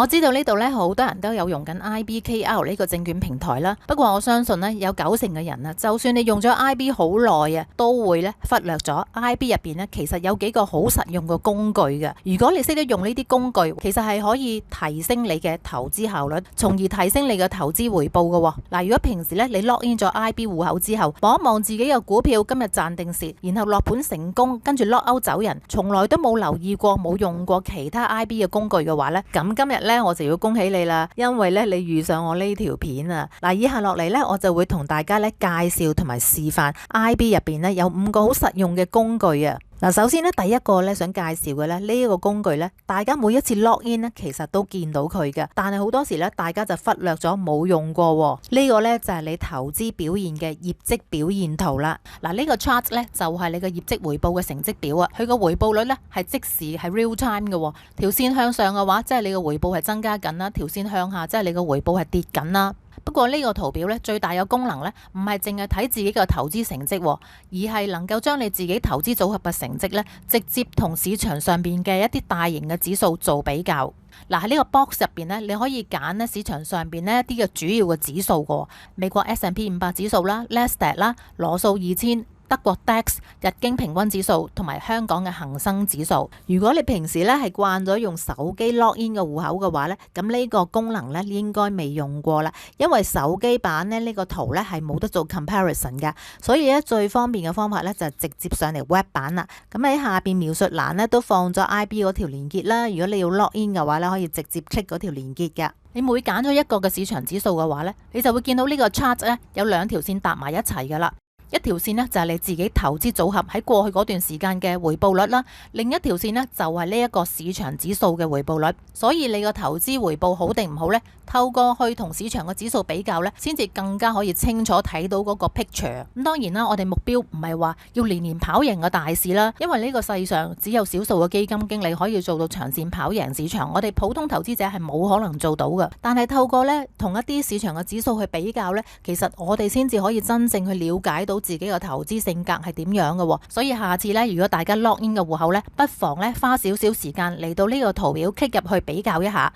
我知道呢度咧好多人都有用緊 IBKR 呢個證券平台啦，不過我相信咧有90%嘅人啊，就算你用咗 IB 好耐啊，都會咧忽略咗 IB 入邊咧其實有幾個好實用嘅工具嘅。如果你識得用呢啲工具，其實係可以提升你嘅投資效率，從而提升你嘅投資回報嘅。嗱，如果平時咧你 log in 咗 IB 戶口之後，望一望自己嘅股票今日賺定蝕，然後落盤成功，跟住 log out 走人，從來都冇留意過冇用過其他 IB 嘅工具嘅話咧，咁今日咧我就要恭喜你啦，因為咧你遇上我呢條片啊。嗱，以下落嚟咧我就會同大家咧介紹同埋示範 IB 入邊咧有5個好實用嘅工具啊。嗱，首先咧第一個咧想介紹嘅咧呢一個工具咧，大家每一次 log in 咧其實都見到佢嘅，但係好多時咧大家就忽略咗冇用過。呢個咧就係你投資表現嘅業績表現圖啦。嗱，呢個 chart 咧就係你嘅業績回報嘅成績表啊，佢個回報率咧係即時係 real time 嘅，條線向上嘅話即係你嘅回報係增加緊啦，條線向下即係你嘅回報係跌緊啦。不過呢個圖表咧最大嘅功能咧唔係淨係睇自己嘅投資成績，而係能夠將你自己投資組合嘅成績咧直接同市場上邊嘅一啲大型嘅指數做比較。嗱，喺呢個 box 入邊咧，你可以揀咧市場上邊呢一啲嘅主要嘅指數嘅，美國 S&P 500指數啦、Nasdaq 啦、羅素2000、德國 DAX、日經平均指數同埋香港嘅恒生指數。如果你平時咧係慣咗用手機 log in 嘅戶口嘅話咧，咁呢個功能咧應該未用過啦，因為手機版咧呢個圖咧係冇得做 comparison 嘅，所以咧最方便嘅方法咧就係直接上嚟 web 版啦。咁喺下邊描述欄咧都放咗 IB 嗰條連結啦，如果你要 log in 嘅話咧，可以直接 click 嗰條連結嘅。你每揀咗一個嘅市場指數嘅話咧，你就會見到呢個 chart 咧有2條線搭埋一齊噶啦。一條線呢，就係你自己投資組合喺過去嗰段時間嘅回報率啦，另一條線呢，就係呢一個市場指數嘅回報率。所以你個投資回報好定唔好呢？透過去同市場嘅指數比較呢，先至更加可以清楚睇到嗰個 picture。咁當然啦，我哋目標唔係話要年年跑贏個大市啦，因為呢個世上只有少數嘅基金經理可以做到長線跑贏市場，我哋普通投資者係冇可能做到嘅。但係透過呢同一啲市場嘅指數去比較呢，其實我哋先至可以真正去了解到自己嘅投資性格係點樣嘅。所以下次呢，如果大家 log in 嘅戶口呢，不妨呢花少少時間嚟到呢個圖表 click 入去比較一下。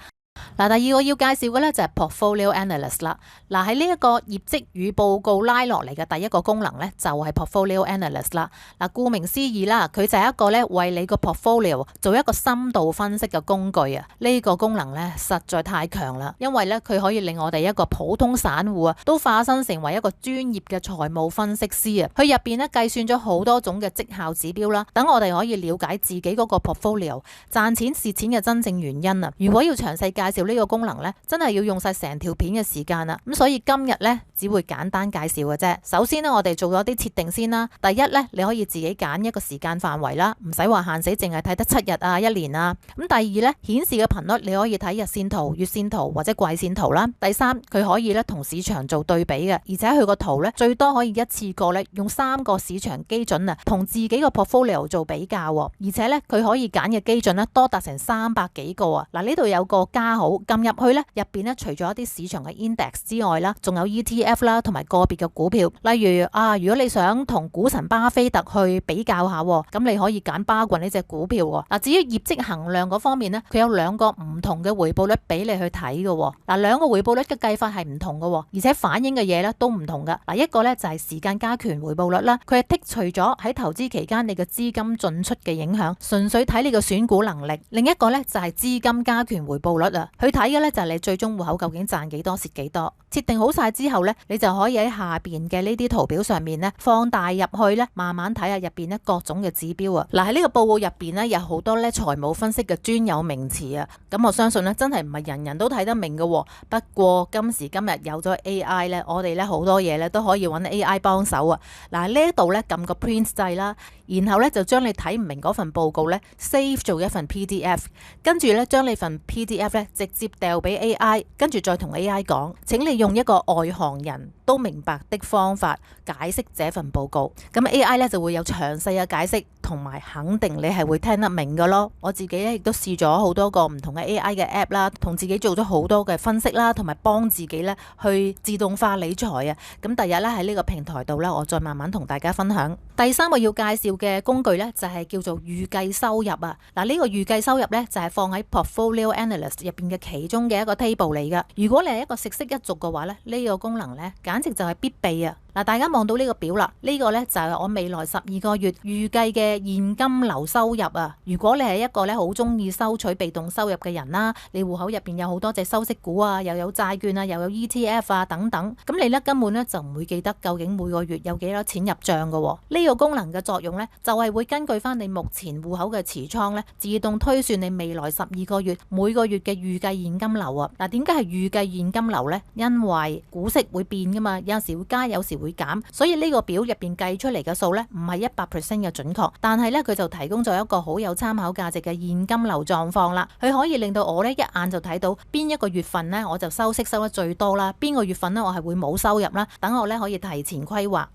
嗱，第二個要介紹嘅咧就係 Portfolio Analyst 啦。嗱，喺呢一個業績與報告拉落嚟嘅第一個功能咧，就係 Portfolio Analyst 啦。嗱，顧名思義啦，佢就係一個咧為你個 portfolio 做一個深度分析嘅工具啊。呢個功能咧實在太強啦，因為咧佢可以令我哋一個普通散戶啊，都化身成為一個專業嘅財務分析師啊。佢入邊咧計算咗好多種嘅績效指標啦，等我哋可以了解自己嗰個 portfolio 賺錢蝕錢嘅真正原因啊。如果要詳細介紹呢個功能咧，真係要用晒成條片嘅時間啦。咁所以今日咧只會簡單介紹嘅啫。首先咧，我哋做咗啲設定先啦。第一咧，你可以自己揀一個時間範圍啦，唔使話限死，淨係睇得7日啊、1年啊。咁第二咧，顯示嘅頻率你可以睇日線圖、月線圖或者季線圖啦。第三，佢可以咧同市場做對比嘅，而且佢個圖咧最多可以一次過咧用3個市場基準啊，同自己個 portfolio 做比較。而且咧佢可以揀嘅基準咧多達成300幾個啊。嗱，呢度有個加號，撳入去咧，入邊咧除咗一啲市場嘅 index 之外啦，仲有 ETF 啦，同埋個別嘅股票。例如啊，如果你想同股神巴菲特去比較下，咁你可以揀巴郡呢隻股票。嗱，至於業績衡量嗰方面咧，佢有2個唔同嘅回報率俾你去睇嘅。嗱，2個回報率嘅計法係唔同嘅，而且反映嘅嘢咧都唔同嘅。嗱，一個咧就係時間加權回報率啦，佢係剔除咗喺投資期間你嘅資金進出嘅影響，純粹睇你嘅選股能力。另一個咧就係資金加權回報率啊，佢睇嘅咧就係你最終戶口究竟賺幾多蝕幾多。設定好晒之後咧，你就可以喺下邊嘅呢啲圖表上面咧放大入去咧，慢慢睇下入邊咧各種嘅指標啊。嗱，喺呢個報告入邊咧有好多咧財務分析嘅專有名詞啊，咁我相信咧真係唔係人人都睇得明嘅。不過今時今日有咗 AI 咧，我哋咧好多嘢咧都可以揾 AI 幫手啊。嗱，呢一度咧撳個 print 掣啦，然後咧就將你睇唔明嗰份報告咧 save 做一份 PDF， 跟住咧將你份 PDF 咧直接掉俾 AI， 跟住再同 AI 講，請你用一個外行人都明白的方法解釋這份報告。咁 AI 咧就會有詳細嘅解釋，同埋肯定你係會聽得明㗎咯。我自己咧亦都試咗好多個唔同嘅 AI 嘅 app 啦，同自己做咗好多嘅分析啦，同埋幫自己咧去自動化理財啊。咁第日咧喺呢個平台度咧，我再慢慢同大家分享。第3個要介紹嘅工具咧就係叫做預計收入啊。嗱，呢個預計收入咧就係放喺 Portfolio Analyst 入邊嘅其中嘅一個 table 嚟噶。如果你係一個食色一族嘅話咧，呢個功能咧簡直就係必備啊！嗱，大家望到呢個表啦，呢個咧就係我未來12個月預計嘅現金流收入啊！如果你係一個咧好中意收取被動收入嘅人啦，你戶口入邊有好多隻收息股啊，又有債券啊，又有 ETF 啊等等，咁你咧根本咧就唔會記得究竟每個月有幾多錢入賬噶。呢個功能嘅作用咧就係會根據翻你目前戶口嘅持倉咧，自動推算你未來12個月每個月嘅預計現金流啊！嗱，點解係預計現金流呢？因為股息會變噶嘛，有陣時會加，有時會減，所以呢個表入邊計出嚟嘅數呢，唔係100%嘅準確，但係呢，佢就提供咗一個好有參考價值嘅現金流狀況啦。佢可以令到我呢一眼就睇到邊一個月份呢，我就收息收得最多啦，邊個月份呢，我係會冇收入啦，等我呢可以提前規劃。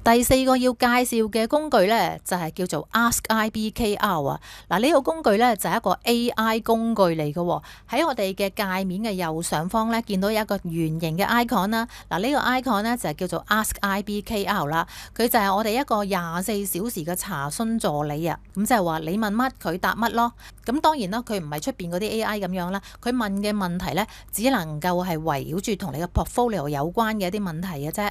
第4個要介紹嘅工具呢，就係叫做 AskIBKR 啊！嗱，呢個工具呢，就係一個 AI 工具嚟嘅喎。喺我哋嘅界面嘅右上方呢，見到有一個圓形嘅 icon 啦。嗱，呢個 icon 呢，就係叫做 AskIBKR 啦。佢就係我哋一個24小時嘅查詢助理啊。咁即係話你問乜佢答乜咯。咁當然啦，佢唔係出邊嗰啲 AI 咁樣啦。佢問嘅問題呢，只能夠係圍繞住同你嘅 portfolio 有關嘅一啲問題嘅啫。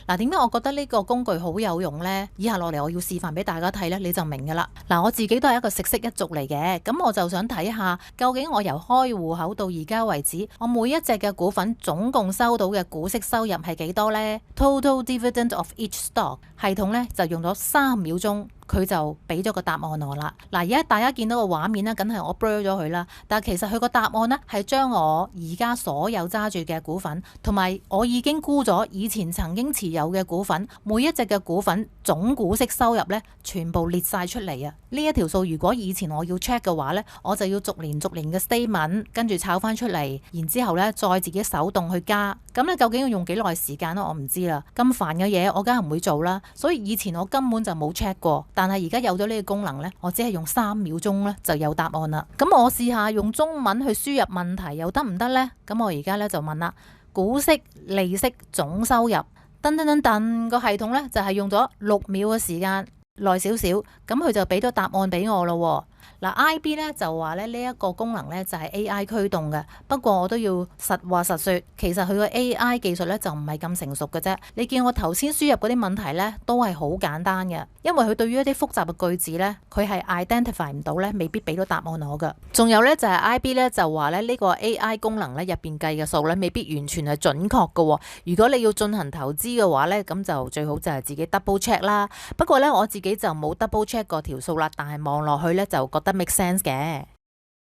嗱，點解我覺得呢個工具好有用呢？以下落嚟我要示範俾大家睇呢，你就明噶啦。嗱，我自己都係一個食色一族嚟嘅，咁我就想睇下究竟我由開戶口到而家為止，我每一隻嘅股份總共收到嘅股息收入係幾多呢？ Total dividend of each stock 系統呢就用咗3秒鐘。佢就俾咗個答案我啦。嗱，而家大家見到個畫面咧，梗係我 blur 咗佢啦。但係其實佢個答案呢，係將我而家所有揸住嘅股份，同埋我已經沽咗以前曾經持有嘅股份，每一隻嘅股份總股息收入呢，全部列晒出嚟啊！呢一條數如果以前我要 check 嘅話呢，我就要逐年嘅 statement 跟住抄翻出嚟，然之後呢再自己手動去加。咁咧究竟要用幾耐時間呢？我唔知啦。咁煩嘅嘢我梗係唔會做啦。所以以前我根本就冇 check 過。但係而家有咗呢個功能呢，我只係用3秒鐘呢就有答案啦。咁我試下用中文去輸入問題又得唔得呢？咁我而家呢就問啦，股息、利息、總收入，噔噔噔噔，個系統呢就係用咗6秒嘅時間，耐少少，咁佢就俾咗答案俾我咯。嗱，IB 咧就話咧呢一個功能咧就係 AI 驅動嘅，不過我都要實話實說，其實佢個 AI 技術咧就唔係咁成熟嘅啫。你見我頭先輸入嗰啲問題咧都係好簡單嘅，因為佢對於一啲複雜嘅句子咧，佢係 identify 唔到咧，未必俾到答案我㗎。仲有咧就係 IB 咧就話咧呢個 AI 功能咧入邊計嘅數咧未必完全係準確嘅。如果你要進行投資嘅話咧，咁就最好就係自己 double check 啦。不過咧我自己就冇 double check 過條數啦，但係望落去咧就覺得 make sense 嘅。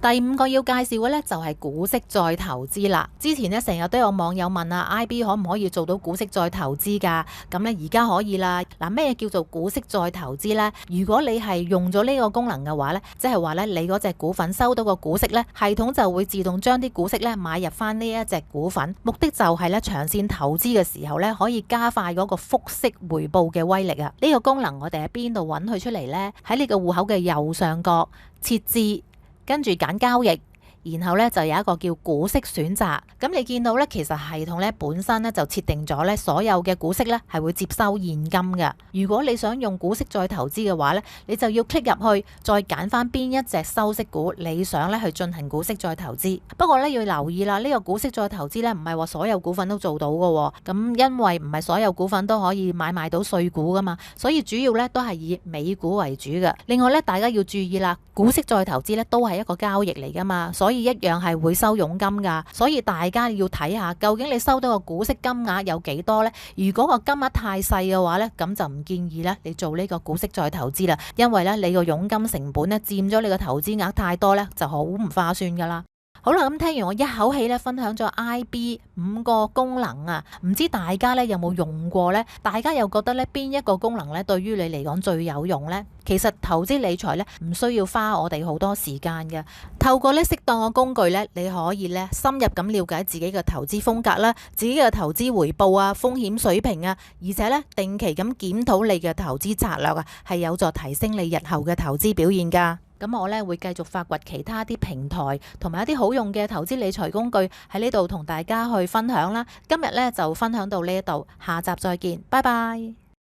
第5個要介紹嘅咧就係股息再投資啦。之前咧成日都有網友問啊 ，IB 可唔可以做到股息再投資噶？咁咧而家可以啦。嗱，咩叫做股息再投資咧？如果你係用咗呢個功能嘅話咧，即係話咧你嗰隻股份收到個股息咧，系統就會自動將啲股息咧買入翻呢一隻股份，目的就係咧長線投資嘅時候咧可以加快嗰個複息回報嘅威力啊！呢個功能我哋喺邊度揾佢出嚟咧？喺你個戶口嘅右上角設置。跟住揀交易，然後咧就有一個叫股息選擇。咁你見到咧，其實系統咧本身咧就設定咗咧所有嘅股息咧係會接收現金嘅。如果你想用股息再投資嘅話咧，你就要 click 入去，再揀翻邊一隻收息股你想咧去進行股息再投資。不過咧要留意啦，呢個股息再投資咧唔係話所有股份都做到嘅。咁因為唔係所有股份都可以買賣到稅股噶嘛，所以主要咧都係以美股為主嘅。另外咧，大家要注意啦，股息再投資咧都係一個交易嚟噶嘛，所以一樣係會收佣金噶。所以大家要睇下究竟你收到個股息金額有幾多呢？如果個金額太細嘅話呢，咁就唔建議咧你做呢個股息再投資啦，因為咧你個佣金成本咧佔咗你個投資額太多咧，就好唔划算噶啦。好啦，咁聽完我一口氣咧分享咗 IB 5個功能啊，唔知大家咧有冇用過呢？大家又覺得咧邊一個功能咧對於你嚟講最有用呢？其實投資理財咧唔需要花我哋好多時間嘅，透過咧適當嘅工具咧，你可以咧深入咁了解自己嘅投資風格啦，自己嘅投資回報啊、風險水平啊，而且咧定期咁檢討你嘅投資策略啊，係有助提升你日後嘅投資表現噶。咁我咧會繼續發掘其他啲平台同埋一啲好用嘅投資理財工具喺呢度同大家去分享啦。今日咧就分享到呢一度，下集再見，拜拜。